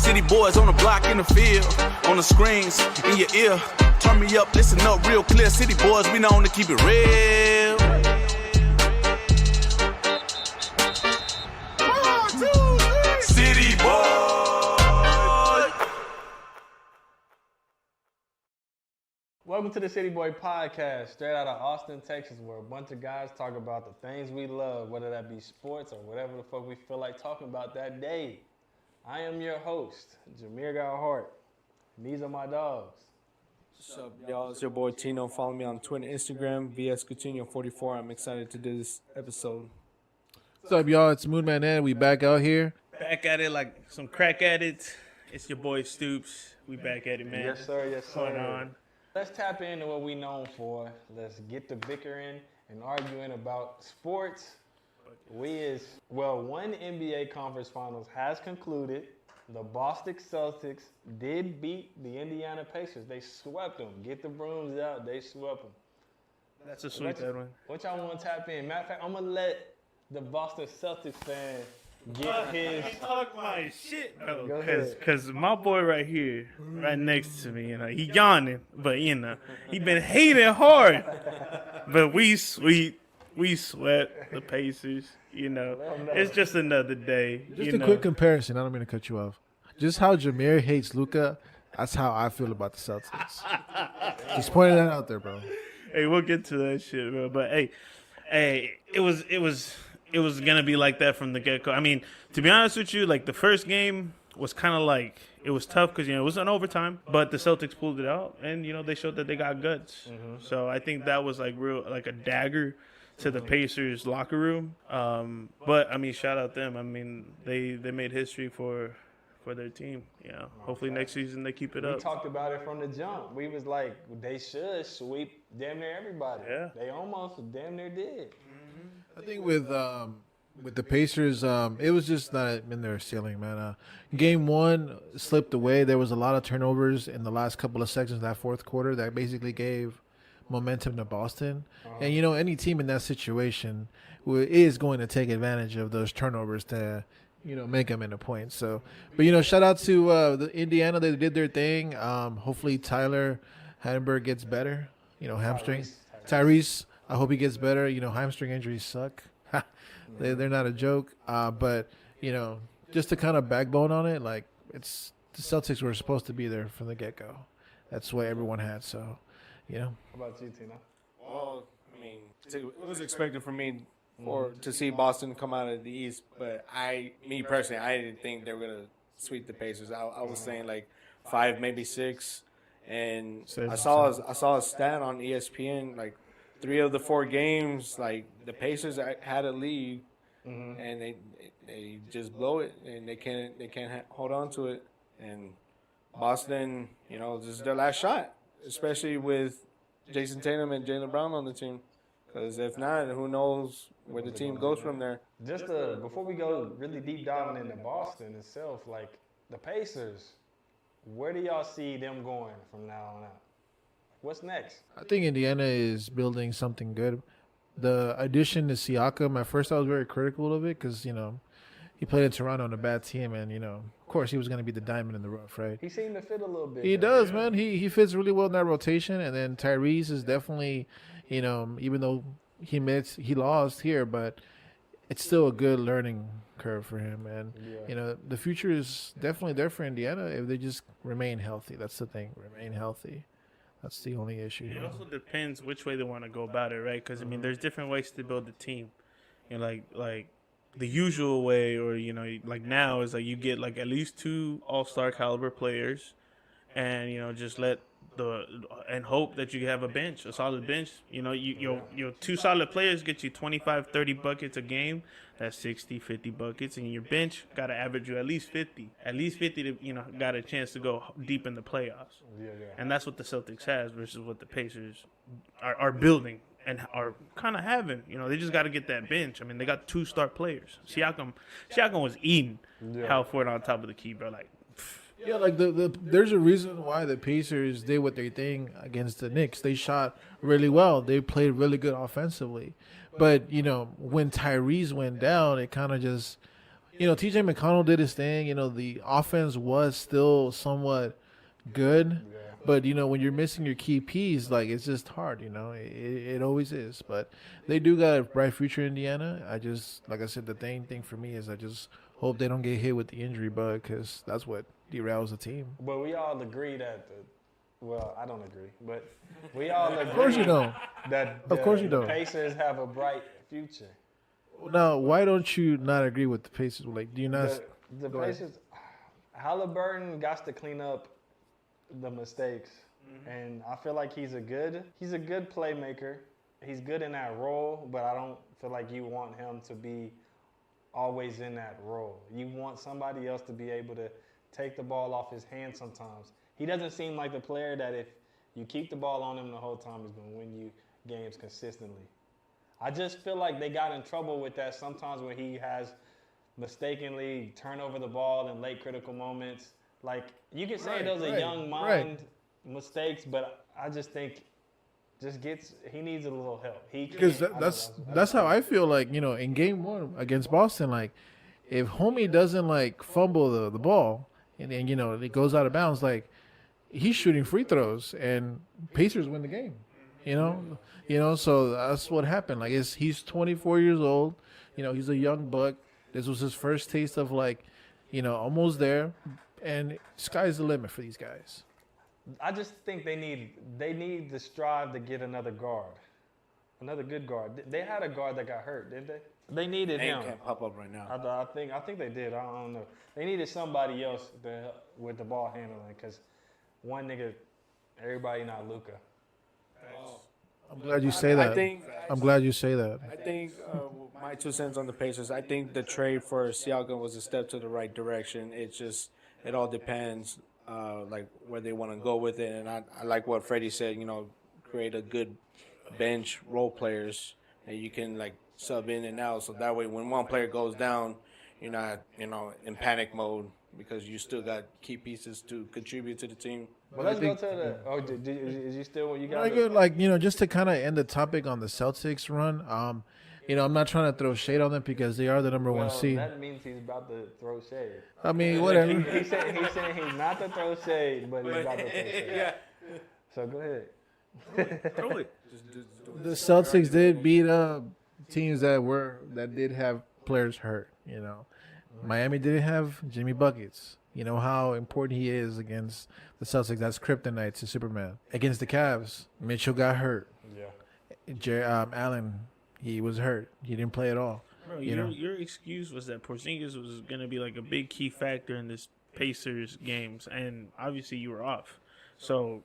City Boyz on the block, in the field, on the screens, in your ear. Turn me up, listen up real clear. City Boyz, we known to keep it real. 1, 2, 3. City Boyz. Welcome to the City Boy Podcast, straight out of Austin, Texas, where a bunch of guys talk about the things we love, whether that be sports or whatever the fuck we feel like talking about that day. I am your host, Jamir got heart. These are my dogs. What's up, y'all? It's your boy Tino. Follow me on Twitter, Instagram, VSCoutinho44. I'm excited to do this episode. What's up, y'all? It's MoonmanEd. We back out here. Back at it like some crack addicts. It's your boy Stoopz. We back at it, man. Yes, sir. Yes, sir. What's going on? Let's tap into what we known for. Let's get the bickering and arguing about sports. One NBA Conference Finals has concluded. The Boston Celtics did beat the Indiana Pacers. They swept them. Get the brooms out. They swept them. That's a sweet one. What y'all want to tap in? Matter of fact, I'm going to let the Boston Celtics fan get his. Talk my shit, Go bro. ahead. Because my boy right here, right next to me, he yawning, but he been hating hard. But we swept the Pacers. It's just another day. Just a quick comparison. I don't mean to cut you off. Just how Jamir hates Luka, that's how I feel about the Celtics. Just pointing that out there, bro. Hey, we'll get to that shit, bro. But hey, it was gonna be like that from the get go. I mean, to be honest with you, like the first game was kind of like it was tough because it was an overtime, but the Celtics pulled it out, and they showed that they got guts. Mm-hmm. So I think that was like a dagger to the Pacers locker room. But I mean, shout out them. I mean, they made history for their team. Hopefully next season they keep it up. We talked about it from the jump. We was like, they should sweep damn near everybody. Yeah. They almost damn near did. I think with the Pacers, it was just not in their ceiling, man. Game one slipped away. There was a lot of turnovers in the last couple of sections of that fourth quarter that basically gave momentum to Boston. And any team in that situation is going to take advantage of those turnovers to make them into points. So, but shout out to the Indiana. They did their thing. Hopefully Tyler Hadenberg gets better. Hamstring. Tyrese, I hope he gets better. Hamstring injuries suck. They're not a joke. But just to kind of backbone on it, like the Celtics were supposed to be there from the get go. That's what everyone had. So. How about you, Tino? Well, I mean, it was expected for me to see Boston come out of the East, but me personally, I didn't think they were gonna sweep the Pacers. I was saying like 5, maybe 6, and I saw a stat on ESPN like 3 of the 4 games, like the Pacers had a lead, and they just blow it, and they can't hold on to it, and Boston, this is their last shot. Especially with Jason Tatum and Jaylen Brown on the team. Because if not, who knows where the team goes from there. Just before we go really deep diving into Boston itself, like the Pacers, where do y'all see them going from now on out? What's next? I think Indiana is building something good. The addition to Siakam, at first I was very critical of it because, he played in Toronto on a bad team, and, of course he was going to be the diamond in the rough, right? He seemed to fit a little bit. He does, man. He fits really well in that rotation, and then Tyrese is definitely, even though he admits he lost here, but it's still a good learning curve for him, and, the future is definitely there for Indiana if they just remain healthy. That's the thing, remain healthy. That's the only issue here. It also depends which way they want to go about it, right? Because, I mean, there's different ways to build a team. Like the usual way, or like now is like you get like at least 2 all-star caliber players, and just and hope that you have a solid bench. Your 2 solid players get you 25, 30 buckets a game. That's 60, 50 buckets, and your bench got to average you at least 50 to got a chance to go deep in the playoffs. Yeah. And that's what the Celtics has versus what the Pacers are building. And are kind of having, they just got to get that bench. I mean, they got 2 star players. Siakam was eating Hal Ford on top of the key, bro. Like, yeah, like there's a reason why the Pacers did what they thing against the Knicks. They shot really well. They played really good offensively. But when Tyrese went down, it kind of just T.J. McConnell did his thing. The offense was still somewhat good. But, when you're missing your key piece, like, it's just hard, It always is. But they do got a bright future in Indiana. Like I said, the main thing for me is I just hope they don't get hit with the injury bug because that's what derails the team. But we all agree that I don't agree, but we all agree. Of course you don't. That Of course you don't. The Pacers have a bright future. Now, why don't you not agree with the Pacers? Like, do you not? The Pacers, Halliburton got to clean up the mistakes, and I feel like he's a good playmaker. He's good in that role, but I don't feel like you want him to be always in that role. You want somebody else to be able to take the ball off his hand sometimes. He doesn't seem like the player that if you keep the ball on him the whole time, he's going to win you games consistently. I just feel like they got in trouble with that sometimes when he has mistakenly turned over the ball in late critical moments. Like, you can say those are young mind mistakes, but I just think he needs a little help. Because that's how I feel like, in game 1 against Boston, like, if homie doesn't, like, fumble the ball and then, it goes out of bounds, like, he's shooting free throws and Pacers win the game, so that's what happened. Like, he's 24 years old, he's a young buck. This was his first taste of, like, almost there. And sky's the limit for these guys. I just think they need to strive to get another guard, another good guard. They had a guard that got hurt, didn't they? They needed him. Can't pop up right now. I think they did. I don't know. They needed somebody else to help with the ball handling because one nigga, everybody not Luka. I'm glad you say that. I'm glad you say that. I think my 2 cents on the Pacers. I think the trade for Siakam was a step to the right direction. It all depends, like where they want to go with it, and I like what Freddie said. Create a good bench role players that you can like sub in and out, so that way when one player goes down, you're not in panic mode because you still got key pieces to contribute to the team. Well, let's go to the. Oh, is you still you got? I good, like just to kind of end the topic on the Celtics run. I'm not trying to throw shade on them because they are the number 1 seed. That means he's about to throw shade. I mean, whatever. He's saying he's not to throw shade, but he's about to throw shade. Yeah. So go ahead. Throw it. The Celtics did beat teams that did have players hurt. Miami didn't have Jimmy Buckets. You know how important he is against the Celtics. That's kryptonite to Superman. Against the Cavs, Mitchell got hurt. Yeah. Allen. He was hurt. He didn't play at all. Bro, your excuse was that Porzingis was going to be like a big key factor in this Pacers games, and obviously you were off. So,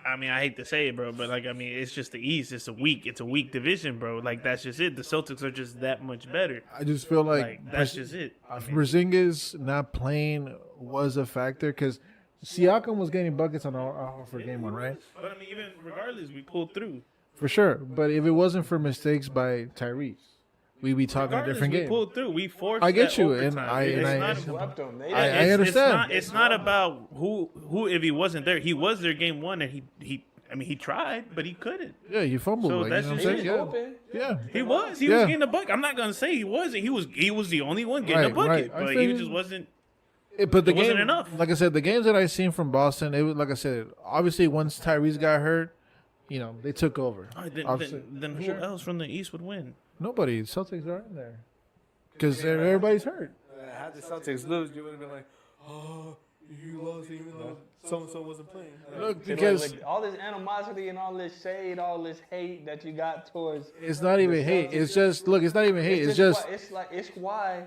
I mean, I hate to say it, bro, but it's just the East. It's a weak division, bro. Like, that's just it. The Celtics are just that much better. I just feel like that's just it. Porzingis not playing was a factor because Siakam was getting buckets on our for game 1, right? But even regardless, we pulled through. For sure, but if it wasn't for mistakes by Tyrese, we'd be talking a different game. We pulled through. We forced. I get you, overtime. I understand. It's not about who. If he wasn't there, he was there game 1, and he tried, but he couldn't. Yeah, he fumbled. So like, that's you know just what I'm saying? Yeah, he was. He was getting the bucket. I'm not gonna say he wasn't. He was the only one getting the bucket, but he just wasn't. But it wasn't enough. Like I said, the games that I seen from Boston, it was like I said. Obviously, once Tyrese got hurt. They took over. Then who else from the East would win? Nobody. Celtics are in there. Because everybody's hurt. Had the Celtics lose, you would have been like, oh, you lost even though so-and-so wasn't playing. Look, because all this animosity and all this shade, all this hate that you got towards... It's not even hate. It's just... Look, it's not even hate. It's just... It's why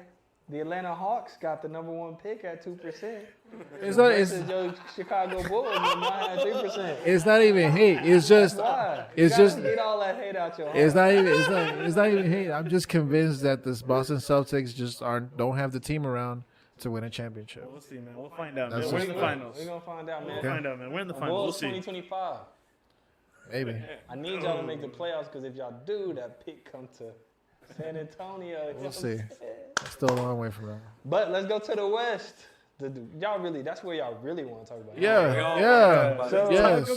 the Atlanta Hawks got the number 1 pick at 2%. It's not. It's your Chicago Bulls at 3%. It's not even hate. It's just. It's just. Get all that hate out your heart. It's not even. It's not even hate. I'm just convinced that this Boston Celtics just don't have the team around to win a championship. We'll see, man. We'll find out. Man. We're in the finals. We're gonna find out, man. We'll find out, man. We're in the finals. We'll see. 2025. Maybe. I need y'all to make the playoffs because if y'all do, that pick come to San Antonio. We'll see. Still a long way from that. But let's go to the West. That's where y'all really want to talk about. Yeah. So, yes.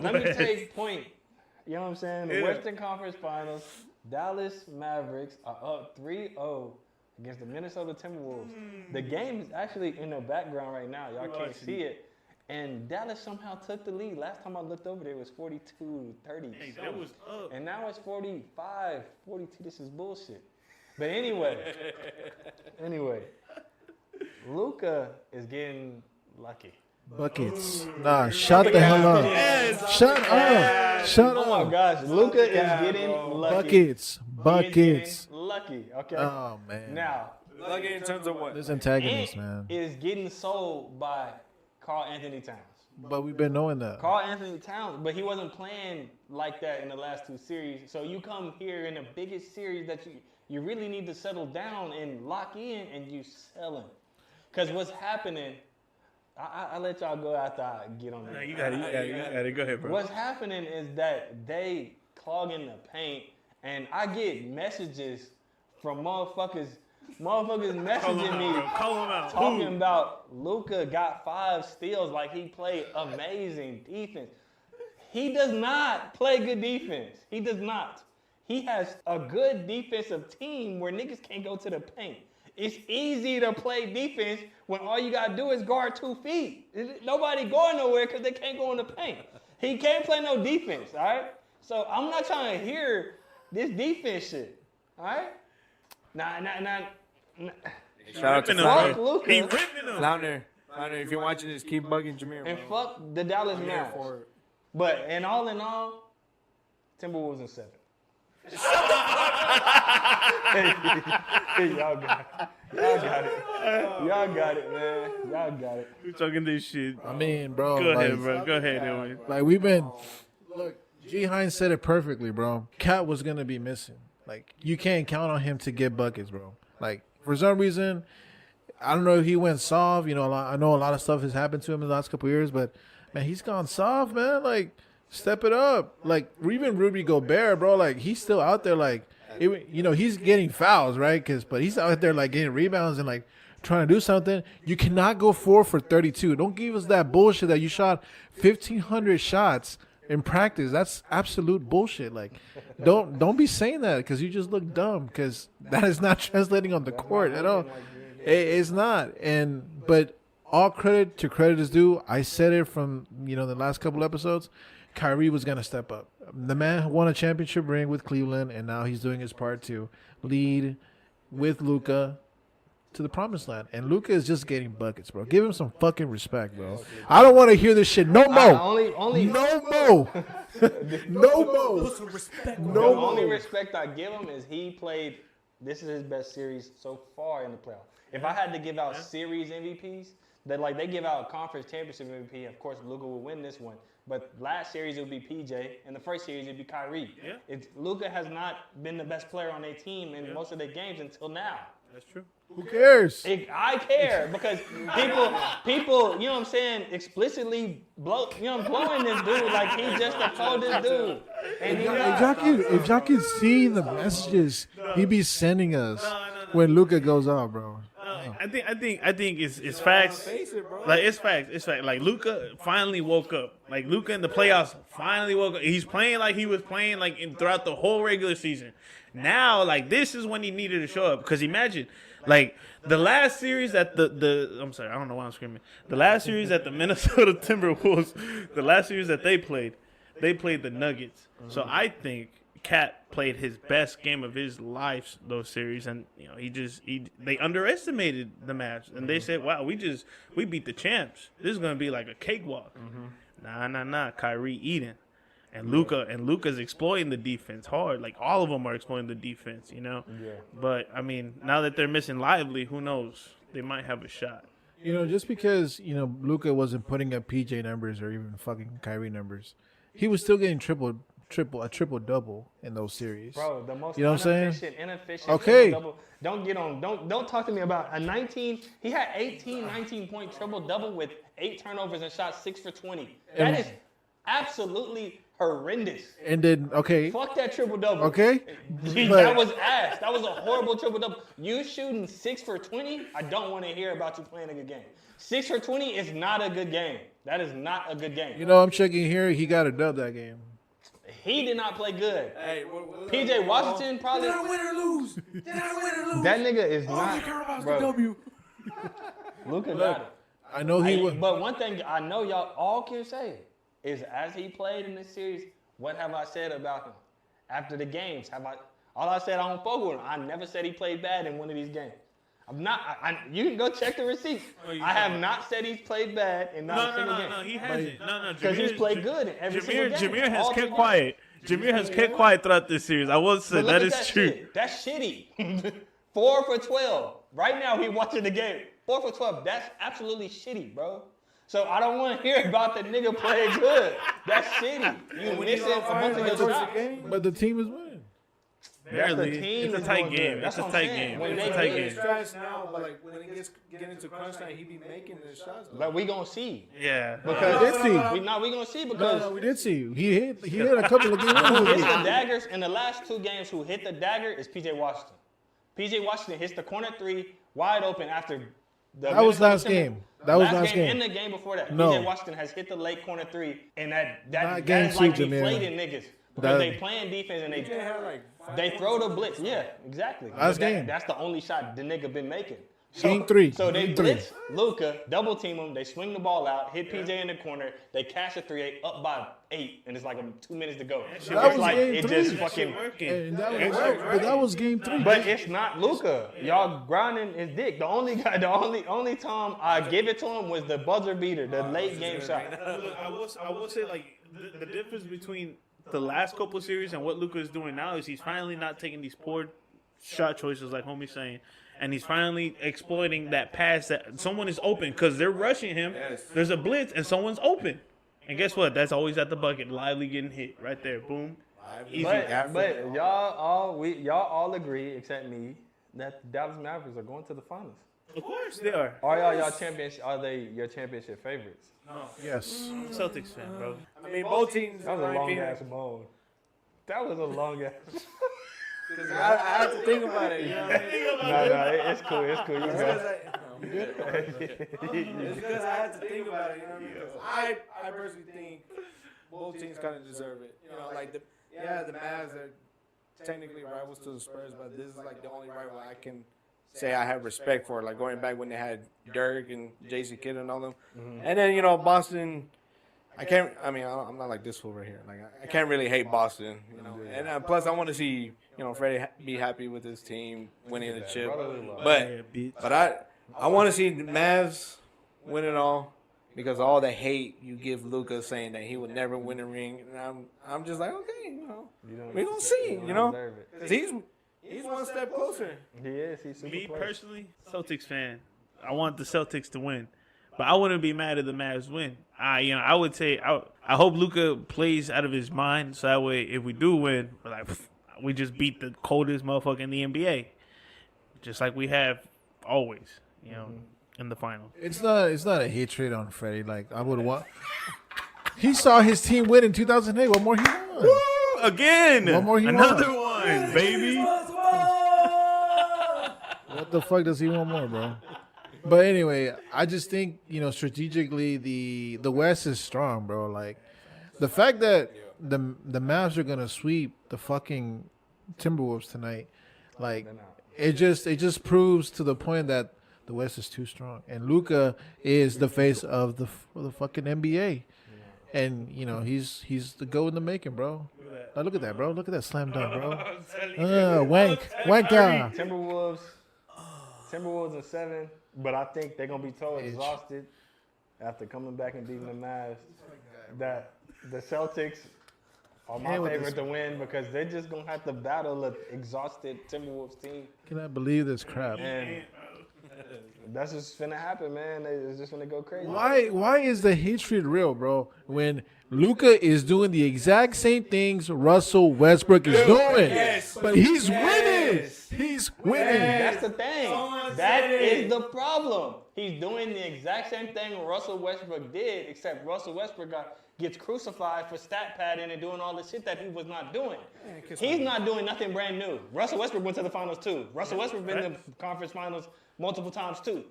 Let me take point. You know what I'm saying? The Western Conference Finals, Dallas Mavericks are up 3-0 against the Minnesota Timberwolves. The game is actually in the background right now. Y'all can't see it. And Dallas somehow took the lead. Last time I looked over there, it was 42-30. Hey, that was up. And now it's 45, 42. This is bullshit. But anyway, Luka is getting lucky. Buckets. Nah, shut the hell up. Yes. Shut up. Shut Oh my up. gosh, Luka is getting lucky. Buckets. He is Buckets. getting lucky. Okay. Oh, man. Now, Lucky in terms of what? This antagonist, Ant man. is getting sold by Karl Anthony Towns. But we've been knowing that. Karl Anthony Towns, but he wasn't playing like that in the last 2 series. So you come here in the biggest series that you really need to settle down and lock in, and you selling. Because what's happening, I let y'all go after I get on No, that. you got it. Go ahead, bro. What's happening is that they clogging the paint, and I get messages from motherfuckers messaging me Call him out. talking about Luka got 5 steals like he played amazing defense. He does not play good defense. He does not. He has a good defensive team where niggas can't go to the paint. It's easy to play defense when all you gotta do is guard 2 feet. Nobody going nowhere because they can't go in the paint. He can't play no defense, all right? So I'm not trying to hear this defense shit, all right? Nah. Shout out to Fuck Flounder. Luka He ripping him. Flounder, if you're watching this, keep bugging Jamir. and bro. fuck the Dallas I'm here Mavs. for it. But in all, Timberwolves in 7. Hey, y'all got it, man. Y'all got it. We're talking this shit. I mean, bro. Go ahead, like, bro. Go ahead, Edwin. Like, we've been. Look, G. Hines said it perfectly, bro. Cat was going to be missing. Like, you can't count on him to get buckets, bro. Like, for some reason, I don't know if he went soft. You know, I know a lot of stuff has happened to him in the last couple of years, but, man, he's gone soft, man. Like, step it up. Like, even Rudy Gobert, bro, like, he's still out there, like, you know, he's getting fouls, right? But he's out there, like, getting rebounds and, like, trying to do something. You cannot go 4 for 32. Don't give us that bullshit that you shot 1,500 shots in practice. That's absolute bullshit. Like, don't be saying that because you just look dumb because that is not translating on the court at all. It's not. But all credit to credit is due. I said it from, you know, the last couple episodes. Kyrie was going to step up. The man won a championship ring with Cleveland, and now he's doing his part to lead with Luka to the promised land. And Luka is just getting buckets, bro. Give him some fucking respect, bro. I don't want to hear this shit no more. Only No more. No more. the No only more. respect I give him is he played. This is his best series so far in the playoffs. If I had to give out series MVPs, that like they give out conference championship MVP, of course Luka will win this one. But last series it would be PJ, and the first series it would be Kyrie. Yeah. Luka has not been the best player on their team in most of their games until now. That's true. Who cares? I care because people, you know what I'm saying, explicitly blowing this dude like he just a coldest dude. And he If y'all could see the messages he be sending us when Luka goes out, bro. I think it's facts. Like it's facts. It's fact. Like Luka finally woke up. Like Luka in the playoffs finally woke up. He's playing like he was playing like throughout the whole regular season. Now, like this is when he needed to show up. Because imagine, like the last series at the I'm sorry, I don't know why I'm screaming. The last series at the Minnesota Timberwolves, the last series that they played the Nuggets. So I think Cat played his best game of his life those series, and you know they underestimated the Mavs, and they said, "Wow, we beat the champs. This is gonna be like a cakewalk." Nah, Kyrie eating, and Luka's exploiting the defense hard. Like all of them are exploiting the defense, you know. Yeah. But I mean, now that they're missing Lively, who knows? They might have a shot. You know, just because, you know, Luka wasn't putting up PJ numbers or even fucking Kyrie numbers, he was still getting a triple double in those series. Bro, the most You know what I'm saying? inefficient Okay. triple-double. Don't get on. Don't talk to me about a 19. He had 19-point triple double with 8 turnovers and shot 6 for 20. That is absolutely horrendous. And then, okay, Fuck that triple double. okay. That was ass. That was a horrible triple double. You shooting 6 for 20? I don't want to hear about you playing a good game. 6 for 20 is not a good game. That is not a good game. You know, I'm checking here. He got a dub that game. He did not play good. Hey, PJ Washington probably. Did I win or lose? That nigga is All I not. care about is Bro, the W. Luka got it. I know he would. But one thing I know y'all all can say is, as he played in this series, what have I said about him? After the games, all I said I don't fuck with him. I never said he played bad in one of these games. I'm not. You can go check the receipts. I have not said he's played bad in not a single game. No, he hasn't. No, Because he's played good in every single game. Jameer has All kept three quiet. Jameer has kept quiet throughout this series. I will say But look that at is true. Shit. That's shitty. 4 for 12. Right now, he watching the game. 4 for 12. That's absolutely shitty, bro. So I don't want to hear about the nigga playing good. That's shitty. You missing a bunch of your shots. But the team is winning. That's the Barely. team It's a that's tight doing game. good. That's It's a what I'm tight saying. game. When It's they a tight win, game. He's trash now, but like when it get into crunch time, he be making the shots. But we gonna see. Yeah. Because We did see. we gonna see No, because we did see. He hit a couple of who games. hits the daggers in the last 2 games. Who hit the dagger is PJ Washington. PJ Washington hits the corner 3 wide open after. That was last game. That was last game. And the game before that, No. PJ Washington has hit the late corner 3, and Not that game is like 2, Jamir. deflating niggas because That- they playing defense and They had like they throw the blitz. Yeah, exactly. Last But game. that's the only shot the nigga been making. Game 3. So they Game 3. blitz Luka, double team him, they swing the ball out, hit PJ in the corner, they cash a 3-8, up by 8, and it's like 2 minutes to go. It's was like game it 3. just That fucking. And that was game 3. But it's not Luka. Y'all grinding his dick. The only guy, the only time I give it to him was the buzzer beater, the late game shot. Look, I will say like the difference between the last couple of series and what Luka is doing now is he's finally not taking these poor shot choices like homie's saying, and he's finally exploiting that pass that someone is open because they're rushing him. Yes. There's a blitz and someo's open, and guess what? That's always at the bucket. Lively getting hit right there. Boom. Easy. But y'all all agree except me that the Dallas Mavericks are going to the finals. Of course they are. Are they your championship favorites? Yes. Celtics fan, bro. I mean, both teams. That was a might long be- ass moan. That was a long ass. I have to think about it. You know what I mean? No, it's cool. It's cool. You It's go. because I had to think about it. You know what I mean? 'Cause I personally think both teams kind of deserve it. You know, like the Mavs are technically rivals to the Spurs, but this is like the only rival I can say I have respect for. Like going back when they had Dirk and J.C. Kidd and all them, and then Boston. I'm not like this fool right here. Like I can't really hate Boston, and plus I want to see Freddie be happy with his team winning the chip, but I want to see the Mavs win it all because all the hate you give Luka saying that he would never win a ring, and I'm just like okay, we gonna see, deserve it. 'Cause he's one step closer. He is. He's super Me close. personally, Celtics fan. I want the Celtics to win, but I wouldn't be mad if the Mavs win. I would say I hope Luka plays out of his mind, so that way if we do win, we just beat the coldest motherfucker in the NBA, just like we have always, in the final. It's not a hatred on Freddie. Like I would want. He saw his team win in 2008. What more he won? Again, One more he another won. one, baby. What the fuck does he want more, bro? But anyway, I just think strategically the West is strong, bro. Like the fact that the Mavs are gonna sweep the fucking Timberwolves tonight, like it just proves to the point that the West is too strong, and Luka is the face of the fucking NBA, and he's the go in the making, bro. Look at that, bro. Look at that slam dunk, bro. Wank guy. Timberwolves in 7, but I think they're gonna be so exhausted after coming back and beating the Mavs that the Celtics are my favorite to win because they're just gonna have to battle an exhausted Timberwolves team, Can I believe this crap? and that's just finna happen, man. It's just gonna go crazy. Why is the hatred real, bro? When Luka is doing the exact same things Russell Westbrook is doing, but he's winning. He's winning. That's the thing. That is the problem. He's doing the exact same thing Russell Westbrook did, except Russell Westbrook gets crucified for stat padding and doing all the shit that he was not doing. He's not doing nothing brand new. Russell Westbrook went to the finals too. Russell Westbrook been in the conference finals multiple times too.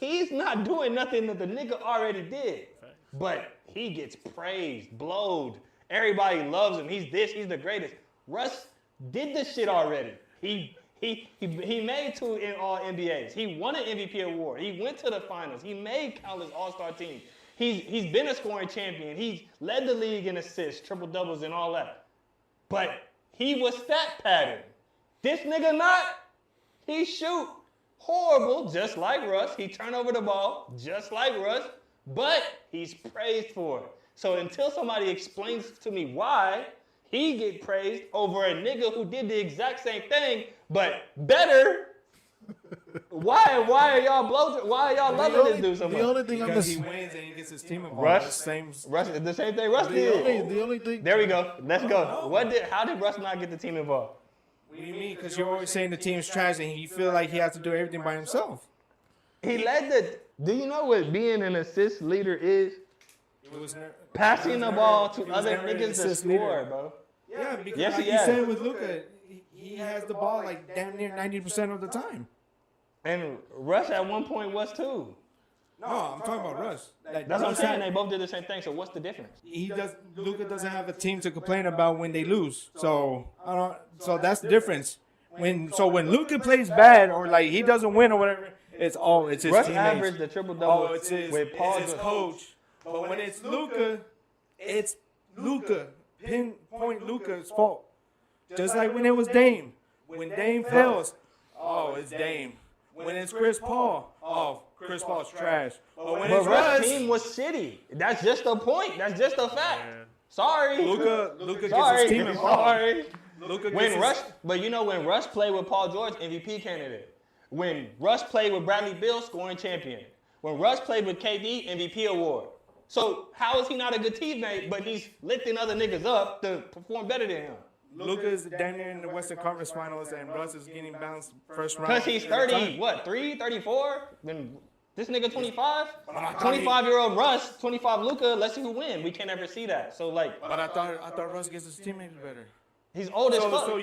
He's not doing nothing that the nigga already did. But he gets praised, blowed, Everybody loves him. He's this. He's the greatest. Russ did this shit already. He made 2 in all NBAs. He won an MVP award. He went to the finals. He made countless All-Star teams. He's been a scoring champion. He's led the league in assists, triple doubles, and all that. But he was stat pattern. This nigga not. He shoot horrible, just like Russ. He turn over the ball, just like Russ. But he's praised for it. So until somebody explains to me why he get praised over a nigga who did the exact same thing, but better. Why are y'all loving this dude so much? The only thing Because he wins and he gets his team involved. Russ, Same. the same thing Russ did. the only thing. There we go. Let's go. How did Russ not get the team involved? What do you mean? Because you're always saying the team's trash and you feel like he has to do everything by himself. He led the. Do you know what being an assist leader is? Passing the ball to other niggas to score, bro. Yeah, because Yes, like he you has. said with Luka, he has the ball like damn near 90% of the time. And Russ at one point was too. No, I'm talking about Russ. Like, That's what I'm Russ saying. had- They both did the same thing. So what's the difference? Luka doesn't have a team to complain about when they lose. So so that's the difference. When Luka plays bad or like he doesn't win or whatever, it's his Russ teammates. averaged the triple double it's his George. coach. But when it's Luka, it's Luka. Pinpoint Luka's fault. Just like when it was Dame. When Dame fails, it's Dame. When it's Chris Paul, Chris Paul's trash. But when it's Russ' Russ, team was shitty. That's just a point. That's just a fact. Sorry. Luka gets Sorry. his team involved. Sorry. Luka gets When his- Russ, but you know when Russ played with Paul George, MVP candidate. When Russ played with Bradley Beal, scoring champion. When Russ played with KD, MVP award. So how is he not a good teammate, but he's lifting other niggas up to perform better than him? Luka is damn near in the Western Conference Finals, and Russ is getting bounced first round. Because he's 30, 34? Then this nigga 25? 25-year-old Russ, 25 Luka, let's see who win. We can't ever see that. So, like, But I thought Russ gets his teammates better. he's old as fuck.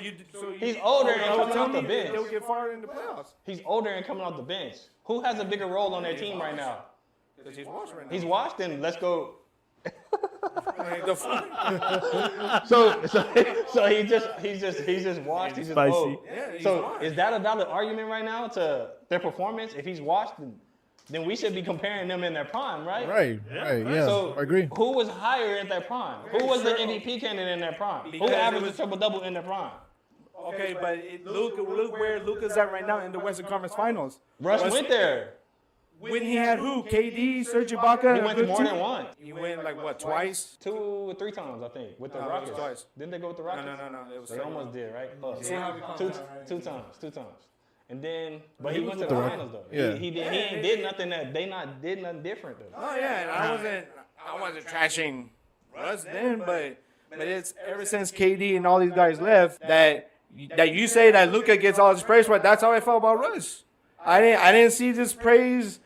He's older and coming off the bench. They'll get fired in the playoffs. He's older and coming off the bench. Who has a bigger role on their team right now? Because he's washed right now. He's washed, and let's go. Like, the fuck? So he's just washed. He's just Spicy. old. Yeah, he's So washed. is that a valid argument right now to their performance? If he's washed, then we should be comparing them in their prime, right? Right. Yeah. So I agree. who was higher at their prime? Who was the MVP candidate in their prime? Because Who it averaged a was- triple double in their prime? Okay, but look where Luka's at right now in the Western Conference Finals. Russ went there. When he had who? KD, Serge Ibaka. He went to more than one. He went like what, twice? 2 or 3 times, I think, with the No, it was Rockets. twice. Didn't they go with the Rockets? No. It was They almost did, right? Fuck. See how we come down, right? Two times. And then, but he went to with the the finals though. Yeah. He ain't did nothing that they not did nothing different though. Oh yeah, and I wasn't trashing Russ then, but it's ever since KD and all these guys left that you say that Luka gets all this praise for it. That's how I felt about Russ. I didn't see this praise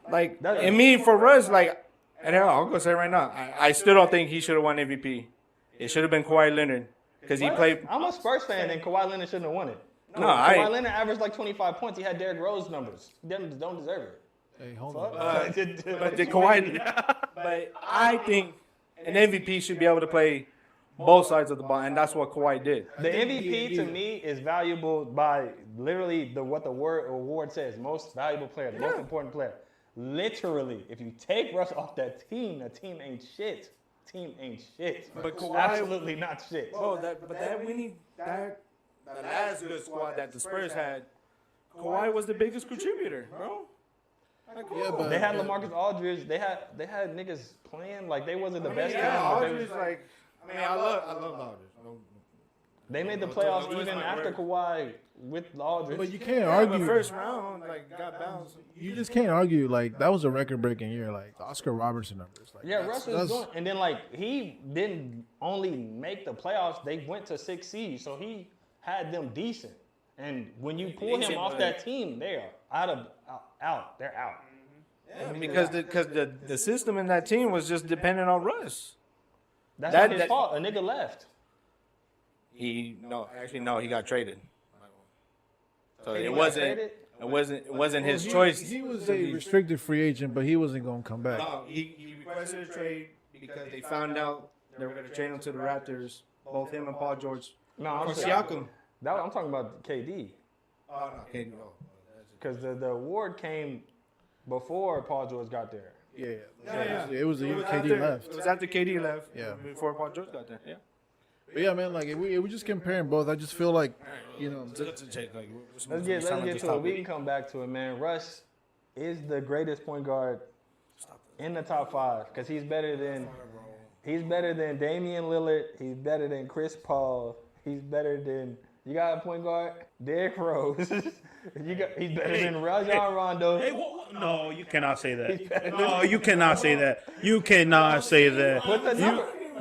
like in me for Russ. Like, and I'll go say it right now, I still don't think he should have won MVP. It should have been Kawhi Leonard because he played. I'm a Spurs fan, and Kawhi Leonard shouldn't have won it. No, Kawhi Leonard averaged like 25 points. He had Derrick Rose numbers. He don't deserve it. Hey, hold on. But the Kawhi, but I think an MVP should be able to play both sides of the ball, and that's what Kawhi did. The MVP to me is valuable by literally what the award says: most valuable player, the most important player. Literally, if you take Russ off that team ain't shit. Team ain't shit. But Kawhi- Absolutely not shit. Bro, the last good squad that the Spurs had, Kawhi was the biggest contributor, bro. Yeah, but They had LaMarcus Aldridge. They had niggas playing like they wasn't the best team. Yeah, but they Aldridge, was- like, I love Aldridge. They made the playoffs even after Kawhi with Aldridge. But you can't But argue. first round, like, got bounced. You just can't argue. Like that was a record-breaking year. Like Oscar Robertson numbers. Like, Yeah, that's- Russ was doing, and then like he didn't only make the playoffs; they went to 6 seeds, so he had them decent. And when you pull him Decent, off but- that team, they are out. They're out. Because the system in that team was just dependent on Russ. That's That- not his that- fault. A nigga left. He got traded. So He it got wasn't traded? it wasn't his choice. He was a restricted free agent, but he wasn't going to come back. No, he requested a trade because they found out they were going to trade him to the Raptors, both him and Paul George. No, I'm For saying, Siakam. I'm talking about KD. Oh, no. Okay, no. Because the award came before Paul George got there. Yeah. It was the year KD After, left. it was after KD left. Yeah. Before Paul George got there. Yeah. But yeah, man, like if we just comparing both, I just feel like, Let's get to it. We can come back to it, man. Russ is the greatest point guard in the top 5 because he's better than Damian Lillard. He's better than Chris Paul. He's better than you got a point guard, Derrick Rose. He's better than Rajon Rondo. Hey, no, you cannot say that. No, you cannot say that. You cannot say that.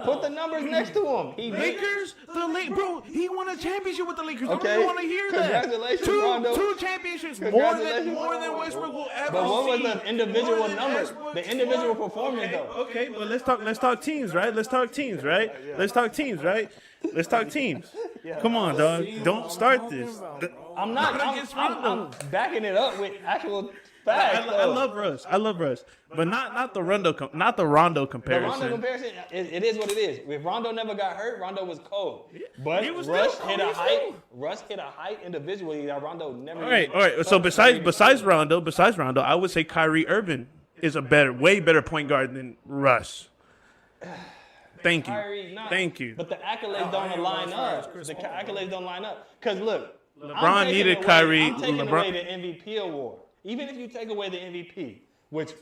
Put the numbers next to him. Lakers, bro, he won a championship with the Lakers. Okay. Don't you want to hear that? Congratulations, Rondo. Two championships, more than Westbrook will ever But what was see. the individual numbers? The individual performance, though. Okay, but let's talk teams, right? Let's talk teams, right? Come on, dog. Don't start this. I'm not. I'm backing it up with actual facts. I love Russ, but not the Rondo comparison. The Rondo comparison, it is what it is. If Rondo never got hurt, Rondo was cold. But Russ hit a height individually that Rondo never. All right. So besides Rondo, I would say Kyrie Irving is a way better point guard than Russ. Thank you. But the accolades don't line up. The accolades don't line up. Because look, LeBron needed Kyrie. I'm taking away the MVP award. Even if you take away the MVP, which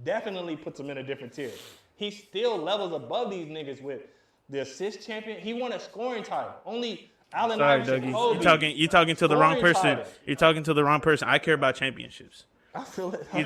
definitely puts him in a different tier, he still levels above these niggas with the assist champion. He won a scoring title. Only Allen Iverson, Kobe. You're talking to the wrong person. Title. You're talking to the wrong person. I care about championships. I feel it. I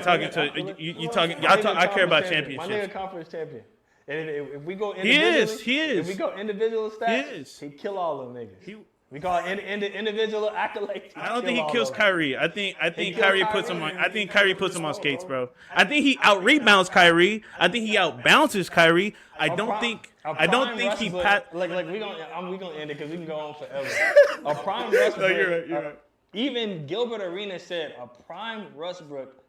care about championships. My nigga conference champion. And if we go He is. If we go individual stats, he kill all them niggas. We call it individual accolades. I don't think he kills Kyrie. I think Kyrie puts him on. I think Kyrie puts him on skates, bro. I think he out rebounds Kyrie. I think he out bounces Kyrie. I don't think he pat. Like we gonna end it because we can go on forever. A prime Westbrook. You're right. Even Gilbert Arenas said a prime Westbrook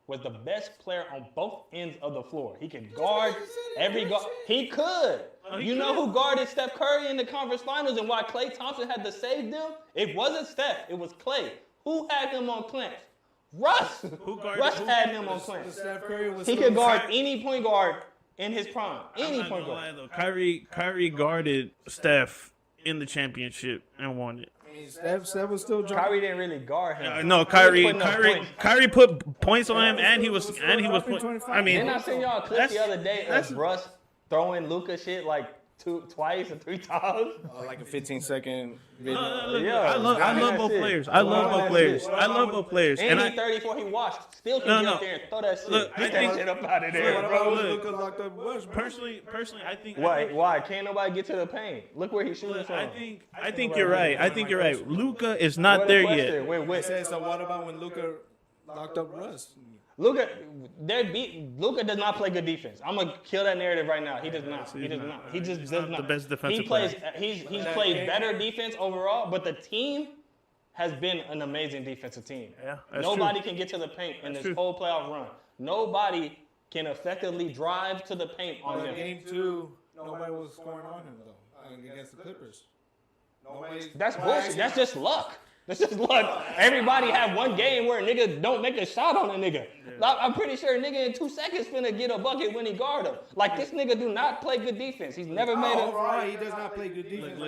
was the best player on both ends of the floor. He can guard every guard. He could. You know who guarded Steph Curry in the conference finals and why Klay Thompson had to save them? It wasn't Steph. It was Klay. Who had him on clinch? Russ. Russ had him on clinch. He could guard any point guard in his prime. Any point guard. Kyrie guarded Steph in the championship and won it. Steph was still drunk. Kyrie didn't really guard him. No, Kyrie put points on him, and he was. I mean, didn't I send y'all a clip the other day of Russ throwing Luka shit like twice or 3 times? Like a 15-second video. I love both players. I love both players. And he 34, he washed. Still can get up there and throw that shit. Get that shit up out of there, bro. Personally, I think. Why? Can't nobody get to the paint? Look where he's shooting from. I think you're right. Luka is not there yet. Wait. So what about when Luka locked up Russ? Luka does not play good defense. I'm gonna kill that narrative right now. He does not. He just does not. The best defensive player. player. He's played better defense overall, but the team has been an amazing defensive team. Yeah, that's Nobody true. can get to the paint in this true. whole playoff run. Nobody can effectively drive to the paint on him. Game 2, nobody was scoring on him though against the Clippers. That's bullshit. That's just luck. That's just luck. Everybody have one game where a nigga don't make a shot on a nigga. Yeah. I'm pretty sure a nigga in 2 seconds finna get a bucket when he guard him. Like, this nigga do not play good defense. He's never made a... Overall, he does not play good defense.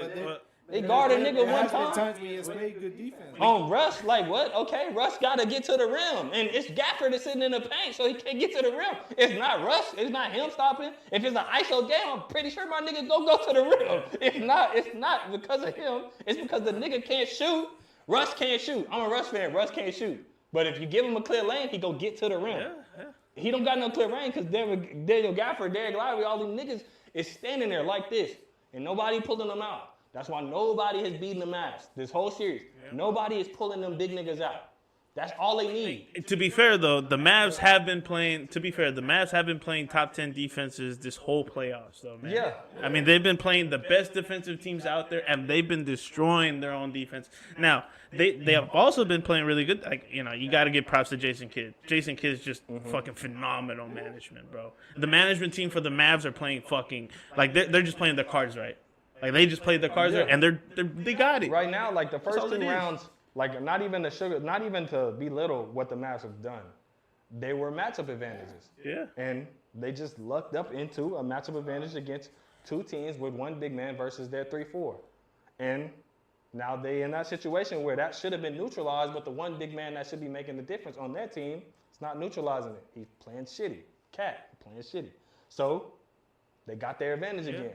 They guard a nigga one time. Times when he has played good defense. On Russ, like what? Okay, Russ got to get to the rim. And it's Gafford that's sitting in the paint, so he can't get to the rim. It's not Russ. It's not him stopping. If it's an ISO game, I'm pretty sure my nigga go to the rim. It's not because of him. It's because the nigga can't shoot. Russ can't shoot. I'm a Russ fan. Russ can't shoot. But if you give him a clear lane, he go get to the rim. Yeah. He don't got no clear lane because Daniel Gafford, Derek Lively, all these niggas is standing there like this. And nobody pulling them out. That's why nobody has beaten the Mavs this whole series. Yeah. Nobody is pulling them big niggas out. That's all they need. To be fair, though, the Mavs have been playing. To be fair, the Mavs have been playing top 10 defenses this whole playoffs, though, man. Yeah. I mean, they've been playing the best defensive teams out there, and they've been destroying their own defense. Now, they have also been playing really good. Like, you know, you got to give props to Jason Kidd. Jason Kidd's just fucking phenomenal management, bro. The management team for the Mavs are playing fucking like they're just playing their cards right. Like they just played their cards right, and they got it Right now, like the first all two it is. rounds, like not even to belittle what the Mavs have done. They were matchup advantages. Yeah. And they just lucked up into a matchup advantage against two teams with one big man versus their 3-4. And now they in that situation where that should have been neutralized, but the one big man that should be making the difference on their team is not neutralizing it. He's playing shitty. Cat playing shitty. So they got their advantage again.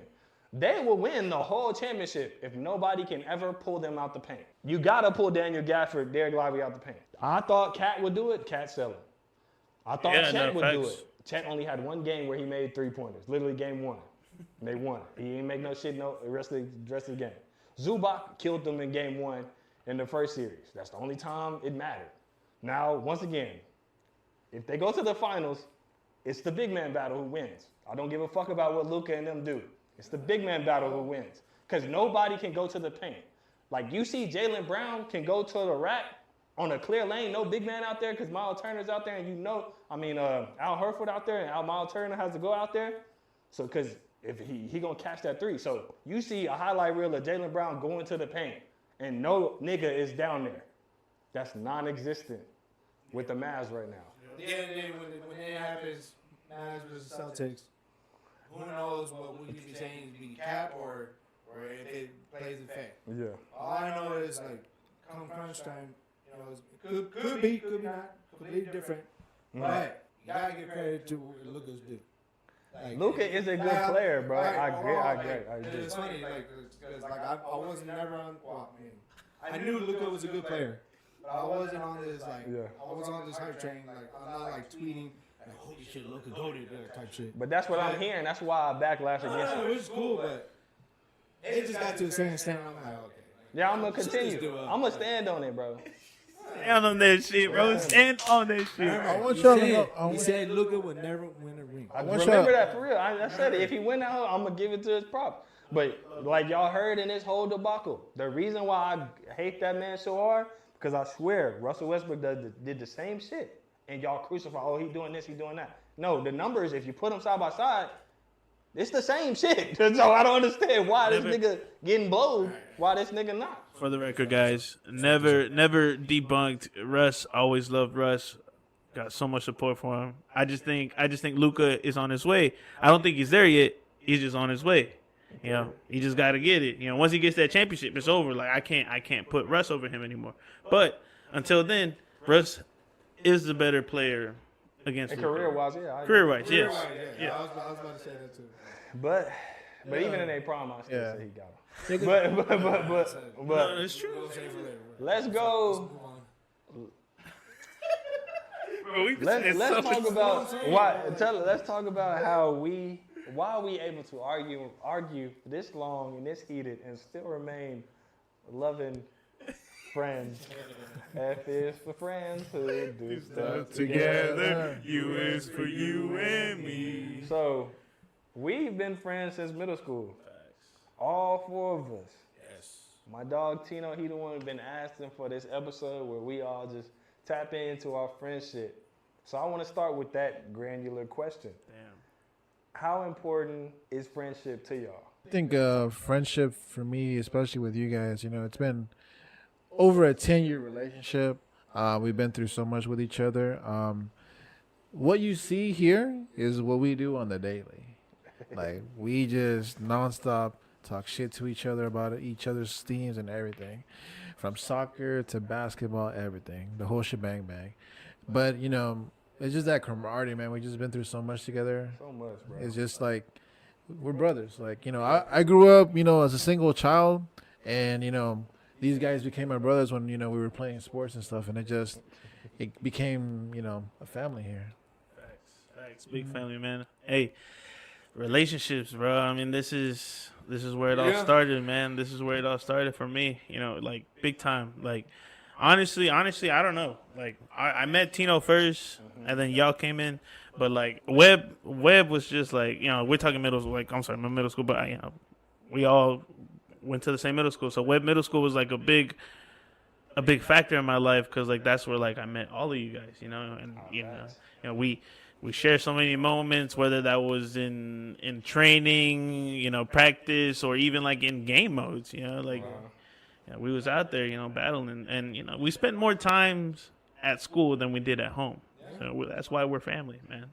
They will win the whole championship if nobody can ever pull them out the paint. You gotta pull Daniel Gafford, Derek Lively out the paint. I thought Cat would do it. Cat selling. I thought Chet would do it. Chet only had one game where he made 3-pointers. Literally game one. And they won. He didn't make no shit the rest of the game. Zubac killed them in game one in the first series. That's the only time it mattered. Now, once again, if they go to the finals, it's the big man battle who wins. I don't give a fuck about what Luka and them do. It's the big man battle who wins. Because nobody can go to the paint. Like, you see Jaylen Brown can go to the rack on a clear lane, no big man out there because Miles Turner's out there, and Al Horford out there, and Miles Turner has to go out there. So, because if he gonna catch that three. So, you see a highlight reel of Jaylen Brown going to the paint, and no nigga is down there. That's non-existent with the Mavs right now. Then when it happens, Mavs versus Celtics, who knows what we could be saying is be cap or if it plays effect. Yeah. All I know is like come crunch time, it could be not, completely different. But you gotta give credit to what Luka's do. Like, Luka is a good player, bro. I agree. It's funny, because I wasn't never on. Well, I knew Luka was a good player, but I wasn't on this I was on this hype train. Like I'm not like tweeting. Like, holy shit, Luka goated type shit. But that's what I'm hearing. That's why I backlash against it. Which is cool, but it just got to a certain extent. I'm like, okay. Yeah, I'm gonna continue. I'm gonna stand on it, bro. Stand on that shit, bro. Stand on that shit. I want y'all to know. He said Luka would never win a ring. I remember that for real. I said it. If he win that whole, I'm gonna give it to his props. But like y'all heard in this whole debacle, the reason why I hate that man so hard, because I swear Russell Westbrook did the same shit. And y'all crucify, oh, he doing this, he doing that. No, the numbers, if you put them side by side, it's the same shit. So I don't understand why this nigga getting blowed, why this nigga not. For the record, guys, never debunked Russ. Always loved Russ. Got so much support for him. I just think Luka is on his way. I don't think he's there yet. He's just on his way. You know, he just got to get it. You know, once he gets that championship, it's over. Like I can't put Russ over him anymore. But until then, Russ is the better player against Luka. Career-wise, yeah. Career-wise, yes. Yeah. I was about to say that too. But even in their prime, I still say he got him. But No, it's true. let's go. Bro, Let's talk about why. Let's talk about why are we able to argue this long and this heated and still remain loving friends. F is for friends who do stuff together. U is for you and me. So we've been friends since middle school. All four of us. Yes. My dog Tino, he the one who's been asking for this episode where we all just tap into our friendship. So I want to start with that granular question. Damn. How important is friendship to y'all? I think friendship for me, especially with you guys, it's been over a 10-year relationship. We've been through so much with each other. What you see here is what we do on the daily. Like, we just nonstop talk shit to each other about each other's teams and everything. From soccer to basketball, everything. The whole shebang bang. But, it's just that camaraderie, man. We've just been through so much together. So much, bro. It's just like, we're brothers. Like, I grew up, as a single child. And, these guys became my brothers when, we were playing sports and stuff. And it became, a family here. Facts. Big family, man. Hey, relationships, bro. I mean, this is where it all started, man. This is where it all started for me. Like big time. Like Honestly, I don't know. Like, I met Tino first, and then y'all came in. But like Webb was just like, we're talking middle school. Like, I'm sorry, not middle school, but we all went to the same middle school. So Webb Middle School was like a big factor in my life because like that's where like I met all of you guys, and we share so many moments, whether that was in training, practice, or even like in game modes, we was out there, battling, and we spent more times at school than we did at home. So that's why we're family, man.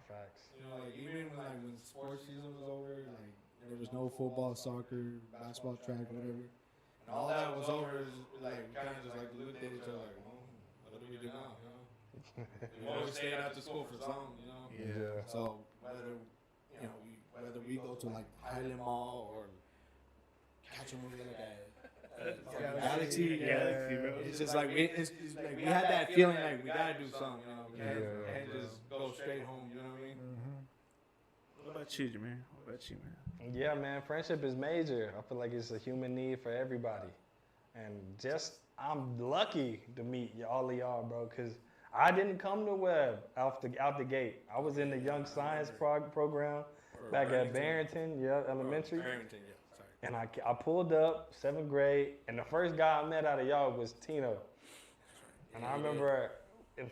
Facts. Like even like when sports season was over, like there was no football, soccer, basketball, track, whatever. And all that was over. Like kind of just like looked at each other like, well, what do we do now? We always stayed after school for something, Yeah. So whether we go to like Highland Mall or catch a movie like that. Galaxy, bro. It's just like we had that feeling like we gotta do something, We can't just go straight home, you know what I mean? What about you, Jamir? Yeah, man, friendship is major. I feel like it's a human need for everybody. And I'm lucky to meet all of y'all, bro, because I didn't come to Webb out the gate. I was in the Young Science program back at Barrington, elementary. Barrington, yeah. And I pulled up, 7th grade, and the first guy I met out of y'all was Tino. And I remember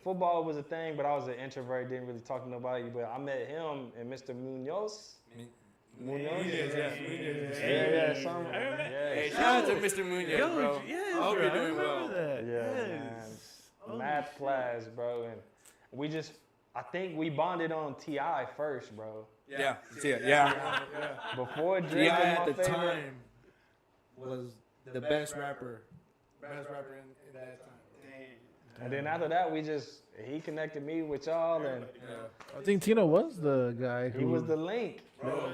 football was a thing, but I was an introvert, didn't really talk to nobody. But I met him and Mr. Munoz. Munoz? Yeah, something. Hey, shout out to Mr. Munoz, bro. Yeah, I hope you're doing well. Man. Math class, bro. And I think we bonded on T.I. first, bro. Yeah. Before Drake T.I. was at my the favorite. time was the best rapper in that time. And then after that, he connected me with y'all, and I think Tino was the guy who he was the link. Bro,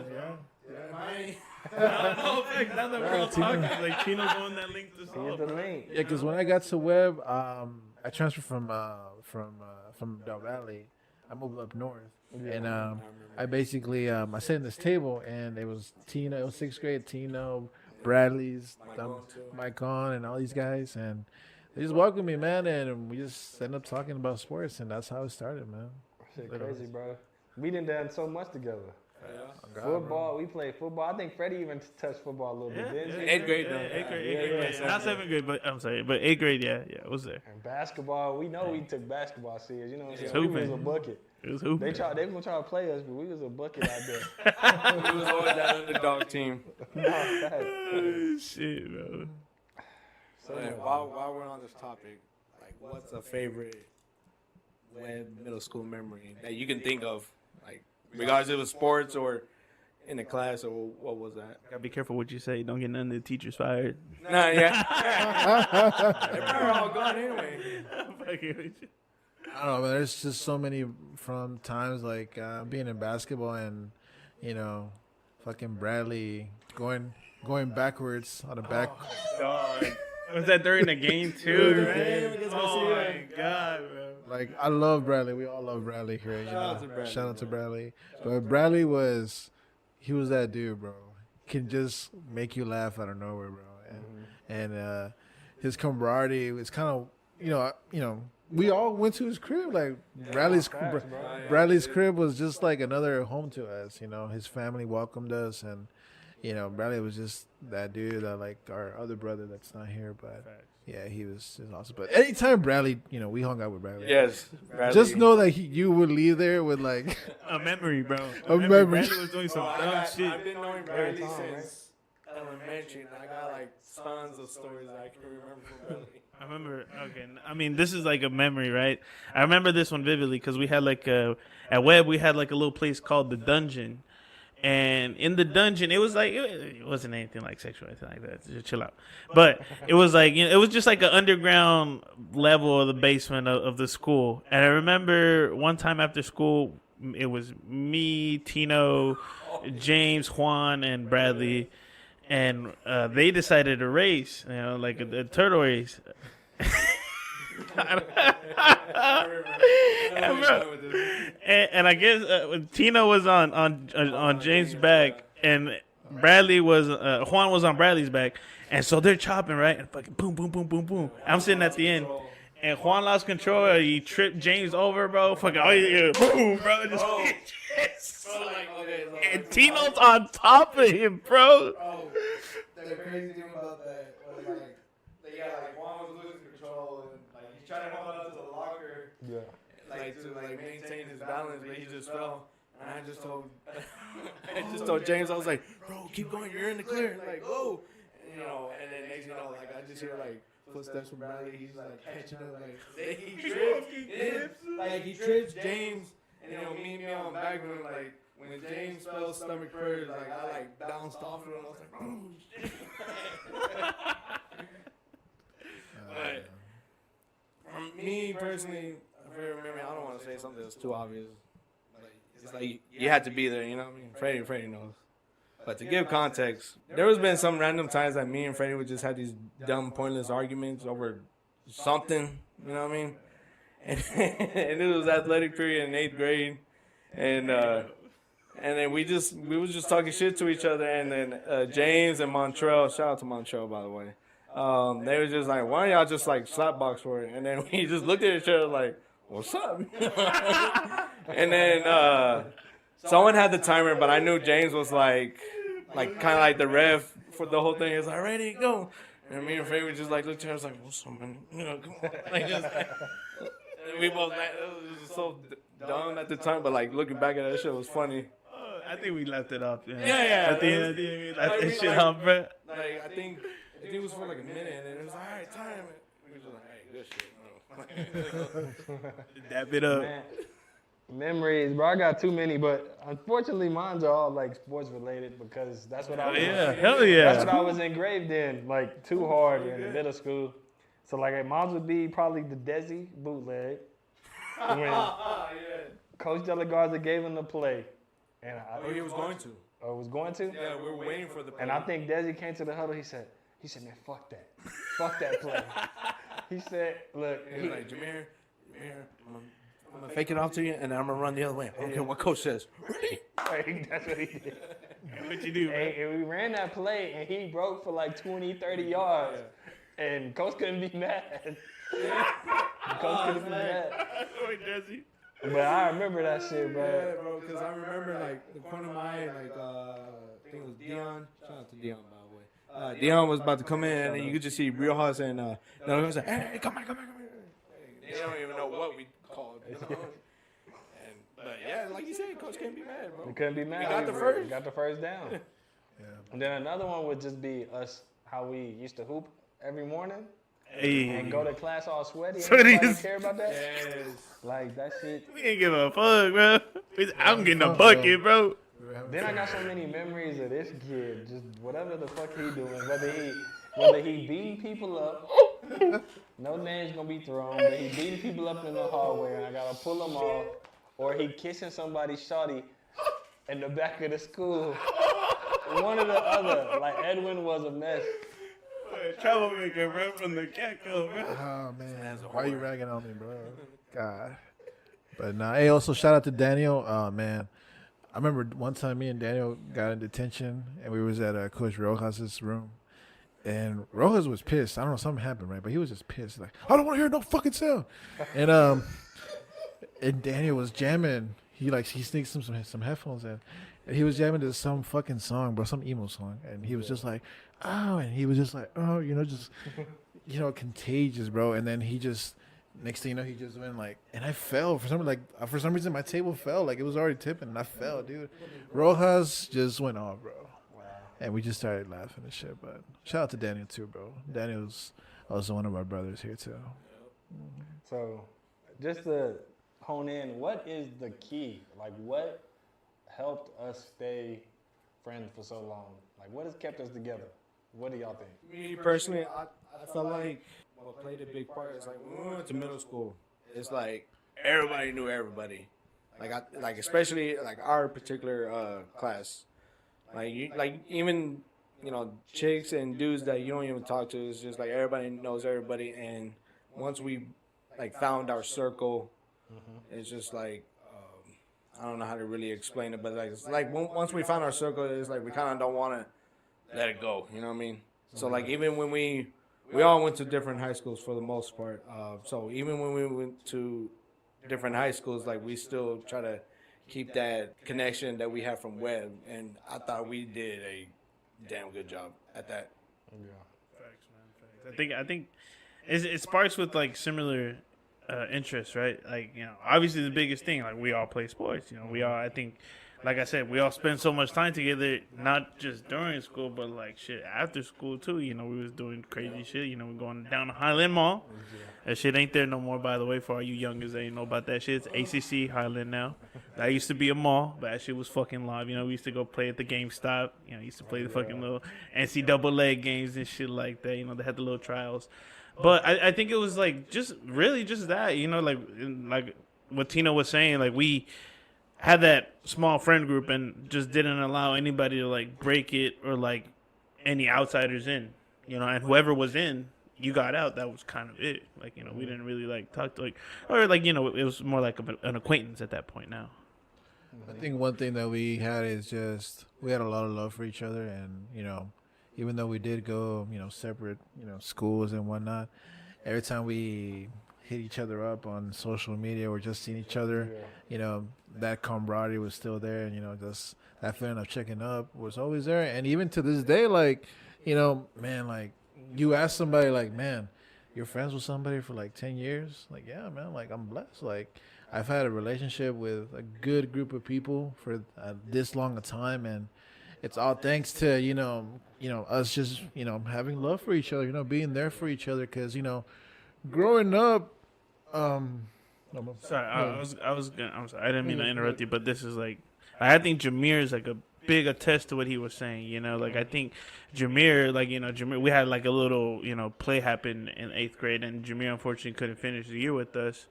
Now that we're all talking, like Tino's on that link to He solve. was the link. Yeah, because when I got to Webb, I transferred from Del Valley. I moved up north, and I basically I sat in this table, and it was Tino. It was 6th grade. Tino, Bradley's, Mike on, and all these guys, and they just welcomed me, man, and we just ended up talking about sports, and that's how it started, man. Shit crazy, bro. We done so much together. Yeah. Football, we played football. I think Freddie even touched football a little bit, didn't he? 8th grade, though. 8th grade. Not 7th grade, but I'm sorry, but 8th grade, yeah, I was there. And basketball, we know we took basketball serious. You know what I'm saying? Hooping. We was a bucket. It was hooping. They were gonna try to play us, but we was a bucket out there. We was always that underdog team. Oh, shit, bro. So, While we're on this topic, like, what's a favorite Webb middle school memory that you can think of, like, regardless if it was sports or in the class, or what was that? Gotta be careful what you say. Don't get none of the teachers fired. Nah, yeah. They're probably all gone anyway. I don't know, man. There's just so many from times like being in basketball and fucking Bradley going backwards on the back. God. Was that during the game too? Right? Oh my God, bro. Like, I love Bradley. We all love Bradley here. Shout out to Bradley. But Bradley was that dude, bro. Can just make you laugh out of nowhere, bro. And his camaraderie was kind of, we all went to his crib. Like, Bradley's crib was just like another home to us. His family welcomed us, and Bradley was just that dude that, like, our other brother that's not here, but yeah, he was just awesome. But anytime Bradley, we hung out with Bradley. Yes. Bradley. Just know that you would leave there with like a memory, bro. A memory. Bradley was doing some dumb shit. I've been knowing Bradley since elementary, and I got like tons of stories I can remember from Bradley. I remember, I mean, this is like a memory, right? I remember this one vividly because we had like at Webb, we had like a little place called the Dungeon. And in the dungeon, it was like, it wasn't anything like sexual or anything like that. Just chill out. But it was like, it was just like an underground level of the basement of the school. And I remember one time after school, it was me, Tino, James, Juan, and Bradley. And they decided to race, like a turtle race. And I guess Tino was on James' back, and Bradley was Juan was on Bradley's back, and so they're chopping right, and fucking boom, boom, boom, boom, boom. I'm sitting at the end, and Juan lost control. He tripped James over, bro. Fucking boom, bro. Just and Tino's on top of him, bro. The crazy thing about that was like Juan was losing control and like he tried to hold on to the locker, to maintain his balance, but he just fell. And I just told James, I was like, bro, keep going, you're in the clear, like go, and then next I just hear footsteps from Bradley. He's catching up, he trips James, and me on back of him, when James fell stomach first, I bounced off of him. I was like, oh shit. But from me personally, if I remember, I don't want to say something that's too obvious. It's you had to be there, you know what I mean? Freddie knows. But to give context, there has been some random times that me and Freddie would just have these dumb, pointless arguments over something, you know what I mean? And it was athletic period in 8th grade, and then we was just talking shit to each other, and then James and Montrell, shout out to Montrell by the way, they were just like, why don't y'all just slap box for it? And then we just looked at each other like, what's up? And then someone had the timer, but I knew James was kind of like the ref for the whole thing. He was like, ready, go. And me and Freddie would just looked at her, was like, what's up, man? Come on. We both, it was just so dumb at the time, but looking back at that shit was funny. I think we left it off. Yeah. At the end, we left that shit off, bro. I think it was for a minute, and then it was all right, time. We was like, hey, good shit. Dap it up. Man, memories, bro. I got too many, but unfortunately, mine's are all sports related because that's what I was. Hell yeah. That's what I was engraved in, too hard in middle school. So mine would be probably the Desi bootleg when Coach De La Garza gave him the play, and he was going to. Oh, was going to? Yeah, we were waiting for the play. And I think Desi came to the huddle. He said, man, fuck that play. He said, look, he was like, Jamir, I'm gonna fake it off to you, and then I'm gonna run the other way. I don't care what coach says. That's what he did. What you do, man? And we ran that play, and he broke for 20, 30 yards. And Coach couldn't be mad. Coach couldn't be mad. But I remember that shit, bro. Yeah, bro, because I remember, the corner of my eye, I think it was Dion. Shout out to Dion, by the way. Dion was about to come in, and then you could just see Real House and I was like, hey, come on. They don't even know what we called. But yeah, like you said, Coach can't be mad, bro. We couldn't be mad. We got the first down. Yeah. And then another one would just be us, how we used to hoop every morning. Hey. And go to class all sweaty. Sweaty. Anybody care about that? Yes. That shit. We ain't give a fuck, bro. I'm getting a bucket, bro. Then I got so many memories of this kid, just whatever the fuck he doing, whether he beating people up, no names gonna be thrown, but he beating people up in the hallway and I gotta pull him off, or he kissing somebody's shawty in the back of the school. One or the other. Edwin was a mess. Troublemaker, bro, from the get-go, bro. Oh man, why are you ragging on me, bro? God. But nah, hey, also shout out to Daniel. Oh man, I remember one time me and Daniel got in detention and we was at Coach Rojas's room, and Rojas was pissed. I don't know, something happened, right? But he was just pissed, I don't want to hear no fucking sound. And Daniel was jamming. He sneaked some headphones in, and he was jamming to some fucking song, bro, some emo song, and he was just like, oh, and he was just like, oh, just, contagious, bro. And then he just, next thing you know, he just went and I fell for some reason my table fell, it was already tipping, and I fell, dude. Rojas just went off, bro. Wow. And we just started laughing and shit. But shout out to Daniel too, bro. Daniel's also one of our brothers here too. So, just to hone in, what is the key? What helped us stay friends for so long? What has kept us together? What do y'all think? Me personally, I felt like what played a big part is when we went to middle school, it's everybody knew everybody. Especially our particular class. Even chicks and dudes that you don't even talk to, it's just everybody knows everybody. And once we found our circle, it's just I don't know how to really explain it, but like it's like once we found our circle, it's like we kind of don't want to let it go. You know what I mean? So like even when we all went to different high schools for the most part. So even when we went to different high schools, like we still try to keep that connection that we have from Webb, and I thought we did a damn good job at that. Yeah. Facts, man. Facts. I think it sparks with like similar interests, right? Like, you know, obviously the biggest thing, like we all play sports. You know, we all, I think, like I said, we all spend so much time together, not just during school, but like shit after school too. You know, we was doing crazy shit. You know, we're going down to Highland Mall. That shit ain't there no more, by the way, for all you youngers that ain't know about that shit. It's ACC Highland now. That used to be a mall, but that shit was fucking live. You know, we used to go play at the GameStop. You know, used to play the fucking little NCAA games and shit like that. You know, they had the little trials. But I think it was like just really just that, you know, like what Tino was saying, like we had that small friend group and just didn't allow anybody to like break it or like any outsiders in, you know, and whoever was in, you got out. That was kind of it. Like, you know, we didn't really like talk to like, or like, you know, it was more like an acquaintance at that point now. I think one thing that we had is just we had a lot of love for each other, and you know, even though we did go, you know, separate, you know, schools and whatnot, every time we hit each other up on social media or just seeing each other, you know, that camaraderie was still there, and you know, just that feeling of checking up was always there. And even to this day, like, you know, man, like you ask somebody, like, man, you're friends with somebody for like 10 years, like, yeah, man, like I'm blessed. Like I've had a relationship with a good group of people for this long a time, and it's all thanks to, you know, us just, you know, having love for each other, you know, being there for each other. Because, you know, growing up, I'm sorry, I'm sorry, I didn't mean to interrupt you, but this is like, I think Jamir is like a big attest to what he was saying, you know, like I think Jamir, like, you know, we had like a little, you know, play happen in 8th grade, and Jamir unfortunately couldn't finish the year with us.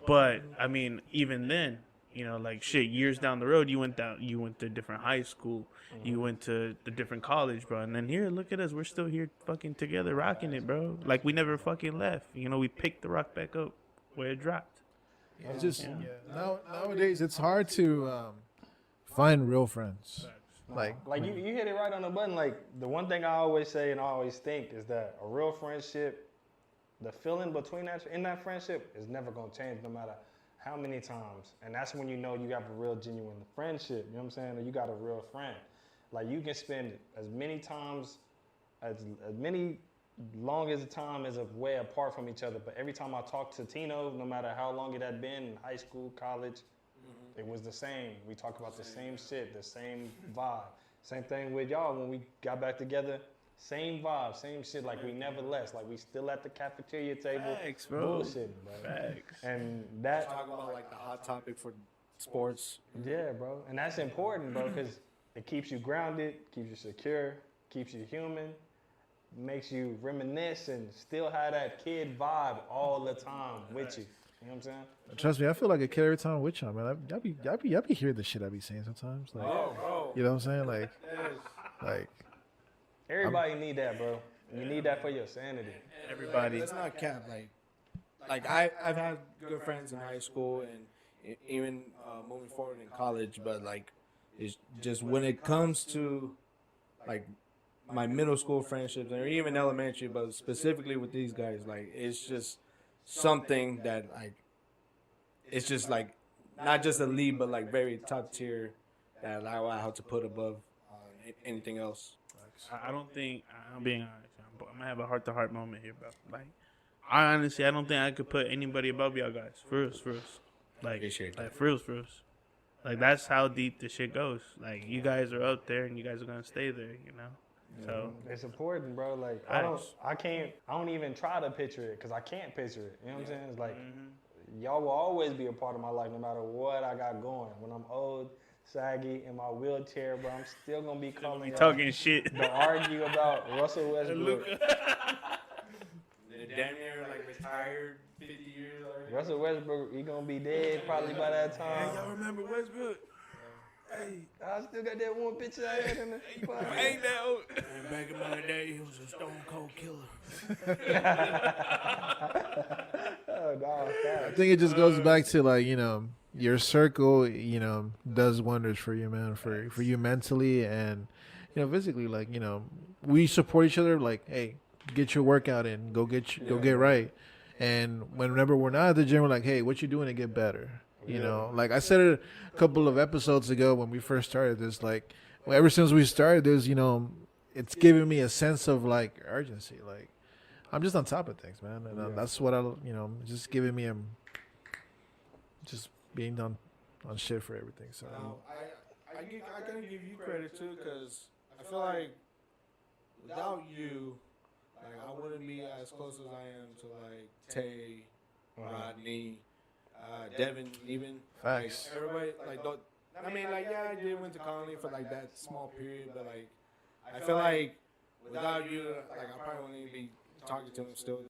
But I mean, even then, you know, like shit, years down the road, you went to different high school, you went to the different college, bro, and then here, look at us, we're still here fucking together, rocking it, bro. Like we never fucking left. You know, we picked the rock back up where it dropped. it's just nowadays it's hard to find real friends. Like you hit it right on the button. Like the one thing I always say and I always think is that a real friendship, the feeling between that in that friendship is never gonna change no matter how many times. And that's when you know you have a real genuine friendship. You know what I'm saying? Or you got a real friend. Like you can spend as many times, as many long as the time is way apart from each other. But every time I talk to Tino, no matter how long it had been in high school, college, it was the same. We talk about the same shit, the same vibe. Same thing with y'all when we got back together. Same vibe, same shit. Like we never left. Like we still at the cafeteria table, Facts, bro. bullshitting, bro. Facts. And that, Talking about like the hot topic for sports. yeah, bro. And that's important, bro, because it keeps you grounded, keeps you secure, keeps you human, makes you reminisce and still have that kid vibe all the time with you. You know what I'm saying? trust me, I feel like a kid every time with y'all, man. I be hearing the shit I be saying sometimes. Like, you know what I'm saying? Like. Everybody need that, bro. You need that for your sanity. Everybody. It's not cap. Like I've had good friends in high school and even moving forward in college, but like it's just when it comes to like my middle school friendships or even elementary, but specifically with these guys, like it's just something that like it's just like not just elite, but like very top tier that I have to put above anything else. I'm being honest. I'm gonna have a heart-to-heart moment here, bro. Like, I don't think I could put anybody above y'all guys. For real. Like, Appreciate that. like for real. Like, that's how deep the shit goes. Like, you guys are up there, and you guys are gonna stay there. You know. So It's important, bro. Like I don't even try to picture it because I can't picture it. You know what I'm saying? It's like y'all will always be a part of my life no matter what I got going. When I'm old, saggy, in my wheelchair, bro, I'm still gonna be calling y'all talking shit. to argue about Russell Westbrook. Damn near like retired 50 years already. Russell Westbrook, he gonna be dead probably by that time. Y'all remember Westbrook? Hey, I still got that one picture I had in the ain't that old? Back in my day, he was a stone cold killer. Oh, dog, I think it just goes back to like, you know, your circle, you know, does wonders for you, man. For you mentally and physically. Like we support each other. Like, hey, get your workout in. Go get right. And whenever we're not at the gym, we're like, hey, what you doing to get better? You know, like I said it a couple of episodes ago when we first started. There's like, ever since we started, there's it's giving me a sense of like urgency. Like I'm just on top of things, man, and that's what just giving me just being on shit for everything. So I gotta give you credit too, because I feel like without you, like I wouldn't be as close as I am to like Tay, Rodney, Devin, even. Facts. Like, everybody, like, don't. I mean, like, yeah, I did went to Conley for like that small period, but like, I feel like without you, like, I probably wouldn't even be talking to him still.